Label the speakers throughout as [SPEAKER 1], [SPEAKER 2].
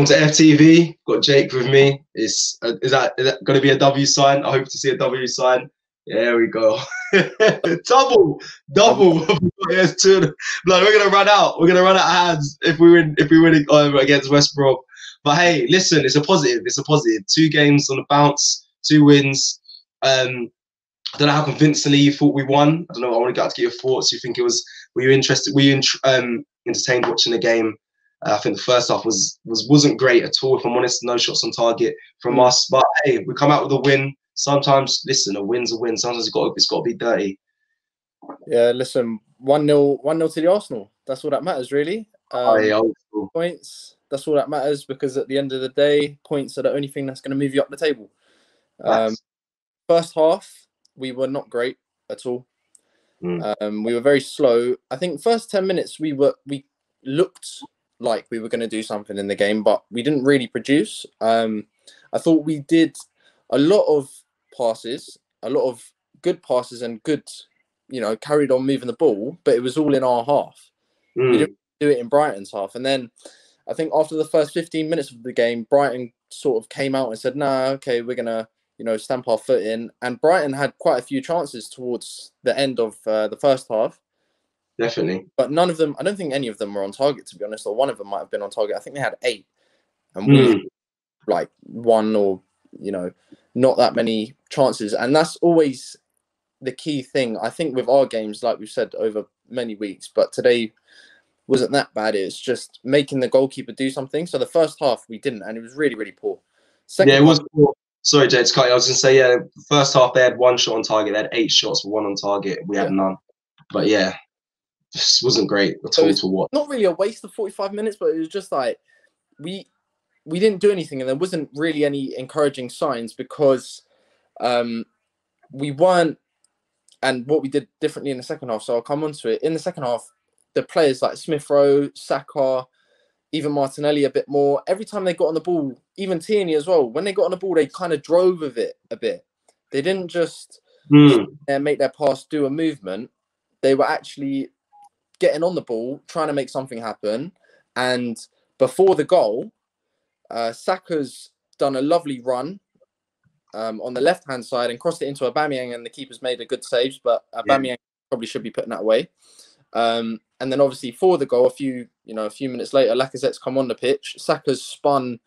[SPEAKER 1] Welcome to AFTV. Got Jake with me. Is that going to be a W sign? I hope to see a W sign. There we go. double. Yes, two. Like, we're gonna run out. We're gonna run out of hands if we win against West Brom. But hey, listen, it's a positive. It's a positive. 2 games on the bounce, 2 wins. I don't know how convincingly you thought we won. I don't know. I want to get your thoughts. You think it was? Were you interested? Were you entertained watching the game? I think the first half wasn't great at all. If I'm honest, no shots on target from us. But hey, we come out with a win. Sometimes, listen, a win's a win. Sometimes it's got to be dirty.
[SPEAKER 2] Yeah, listen, 1-0 to the Arsenal. That's all that matters, really. Points. That's all that matters, because at the end of the day, points are the only thing that's going to move you up the table. First half, we were not great at all. We were very slow. I think first 10 minutes we looked like we were going to do something in the game, but we didn't really produce. I thought we did a lot of passes, a lot of good passes, and good, carried on moving the ball, but it was all in our half. We didn't do it in Brighton's half. And then I think after the first 15 minutes of the game, Brighton sort of came out and said, nah, okay, we're going to, stamp our foot in. And Brighton had quite a few chances towards the end of the first half.
[SPEAKER 1] Definitely.
[SPEAKER 2] But none of them, I don't think any of them were on target, to be honest, or one of them might have been on target. I think they had 8. And we had like 1 or, not that many chances. And that's always the key thing, I think, with our games, like we've said over many weeks. But today wasn't that bad. It's just making the goalkeeper do something. So the first half we didn't, and it was really, really poor.
[SPEAKER 1] It was poor. Sorry, Jay, to cut you. I was going to say, yeah, first half they had 1 shot on target. They had 8 shots for 1 on target. We had none. But yeah, this wasn't great at all to watch.
[SPEAKER 2] Not really a waste of 45 minutes, but it was just like we didn't do anything, and there wasn't really any encouraging signs, because we weren't, and what we did differently in the second half. So I'll come on to it. In the second half, the players like Smith Rowe, Saka, even Martinelli a bit more. Every time they got on the ball, even Tierney as well, when they got on the ball, they kind of drove with it a bit. They didn't just make their pass do a movement. They were actually getting on the ball, trying to make something happen. And before the goal, Saka's done a lovely run on the left-hand side and crossed it into Aubameyang, and the keeper's made a good save, but Aubameyang probably should be putting that away. And then obviously for the goal, a few minutes later, Lacazette's come on the pitch. Saka's spun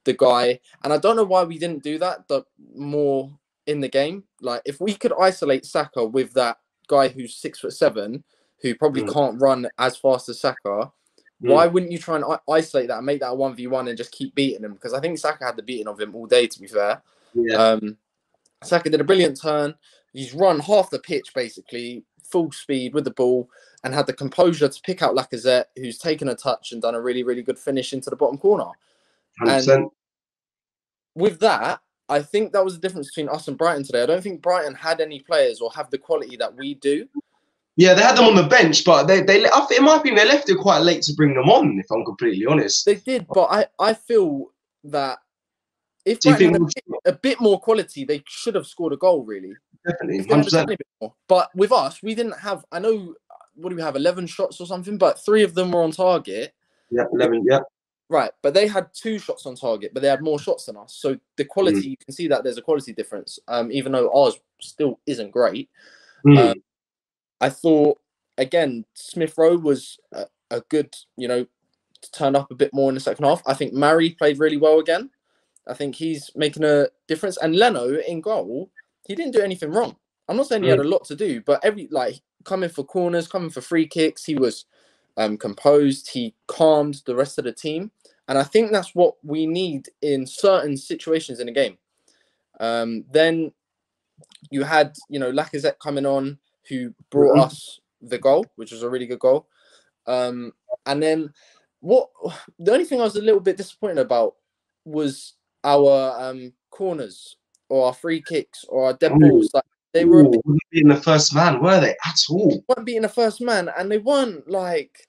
[SPEAKER 2] the guy, and I don't know why we didn't do that more in the game. Like, if we could isolate Saka with that guy who's 6'7", who probably can't run as fast as Saka, why wouldn't you try and isolate that and make that a 1v1 and just keep beating him? Because I think Saka had the beating of him all day, to be fair. Saka did a brilliant turn. He's run half the pitch, basically, full speed with the ball, and had the composure to pick out Lacazette, who's taken a touch and done a really, really good finish into the bottom corner.
[SPEAKER 1] 100%.
[SPEAKER 2] And with that, I think that was the difference between us and Brighton today. I don't think Brighton had any players or have the quality that we do.
[SPEAKER 1] Yeah, they had them on the bench, but in my opinion, they left it quite late to bring them on, if I'm completely honest.
[SPEAKER 2] They did, but I feel that if Brighton had a bit more quality, they should have scored a goal, really.
[SPEAKER 1] Definitely,
[SPEAKER 2] 100%. But with us, we didn't have, I know, what do we have, 11 shots or something? But 3 of them were on target.
[SPEAKER 1] Yeah, 11, yeah.
[SPEAKER 2] Right, but they had 2 shots on target, but they had more shots than us. So the quality, you can see that there's a quality difference, even though ours still isn't great. I thought, again, Smith Rowe was a good, turned up a bit more in the second half. I think Mari played really well again. I think he's making a difference. And Leno in goal, he didn't do anything wrong. I'm not saying he had a lot to do, but coming for corners, coming for free kicks, he was composed. He calmed the rest of the team. And I think that's what we need in certain situations in the game. Then you had, Lacazette coming on, who brought us the goal, which was a really good goal. And then the only thing I was a little bit disappointed about was our corners or our free kicks or our dead balls. Like, they were
[SPEAKER 1] weren't beating the first man, were they? At all?
[SPEAKER 2] Weren't beating the first man, and they weren't like.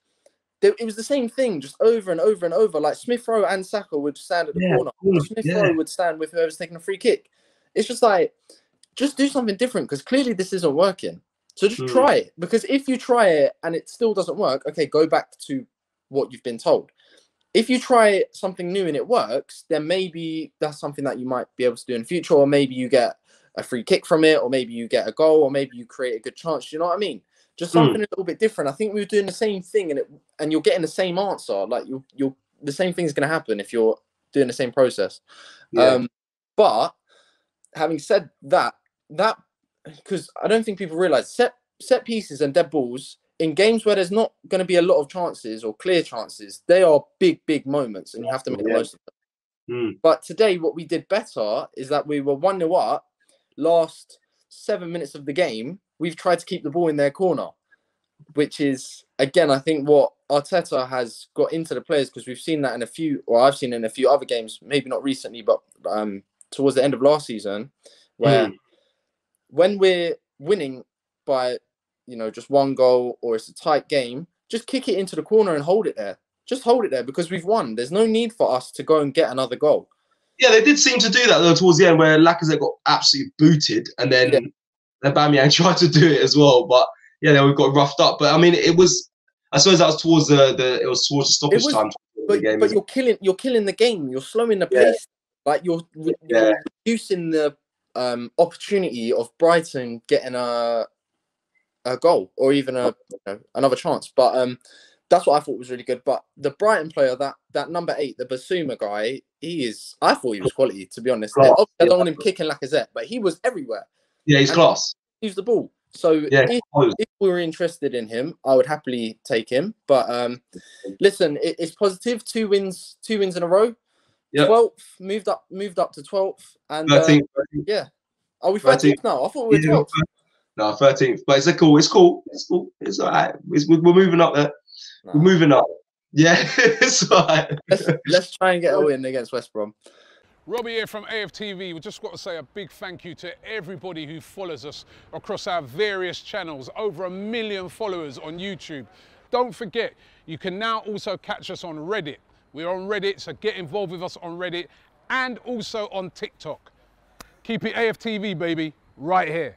[SPEAKER 2] It was the same thing, just over and over and over. Like, Smith Rowe and Saka would stand at the corner. Smith Rowe would stand with whoever's taking a free kick. It's just like, just do something different, because clearly this isn't working. So just try it, because if you try it and it still doesn't work, okay, go back to what you've been told. if you try something new and it works, then maybe that's something that you might be able to do in the future, or maybe you get a free kick from it, or maybe you get a goal, or maybe you create a good chance. You know what I mean? Just something a little bit different. I think we were doing the same thing, and you're getting the same answer. Like you're the same thing is going to happen if you're doing the same process.
[SPEAKER 1] Yeah.
[SPEAKER 2] But having said that because I don't think people realize set pieces and dead balls in games where there's not going to be a lot of chances or clear chances, they are big moments, and you have to make the most of them. But today, what we did better is that we were 1-0 up. Last 7 minutes of the game, we've tried to keep the ball in their corner, which is, again, I think what Arteta has got into the players, because we've seen that in a few, or I've seen in a few other games, maybe not recently, but towards the end of last season, where when we're winning by, just one goal, or it's a tight game, just kick it into the corner and hold it there. Just hold it there, because we've won. There's no need for us to go and get another goal.
[SPEAKER 1] Yeah, they did seem to do that though towards the end, where Lacazette got absolutely booted, and then Aubameyang tried to do it as well. But yeah, they got roughed up. But I mean, it was. I suppose that was towards the stoppage time.
[SPEAKER 2] But you're killing the game. You're slowing the pace. Like you're reducing the opportunity of Brighton getting a goal, or even another chance. But that's what I thought was really good. But the Brighton player, that number 8, the Basuma guy, I thought he was quality, to be honest. I don't want him kicking Lacazette, but he was everywhere.
[SPEAKER 1] Yeah, he's class.
[SPEAKER 2] He used the ball. So if we were interested in him, I would happily take him. But listen, it's positive. 2 wins in a row. 12th, moved up to 12th, and
[SPEAKER 1] 13th.
[SPEAKER 2] Are we 13th now? I thought we were 12th.
[SPEAKER 1] No, 13th. But it's cool. It's cool. It's all right. We're moving up there. Nah. We're moving up. Yeah, it's all right.
[SPEAKER 2] Let's try and get a win against West Brom.
[SPEAKER 3] Robbie here from AFTV. We just got to say a big thank you to everybody who follows us across our various channels. Over 1 million followers on YouTube. Don't forget, you can now also catch us on Reddit. We're on Reddit, so get involved with us on Reddit, and also on TikTok. Keep it AFTV, baby, right here.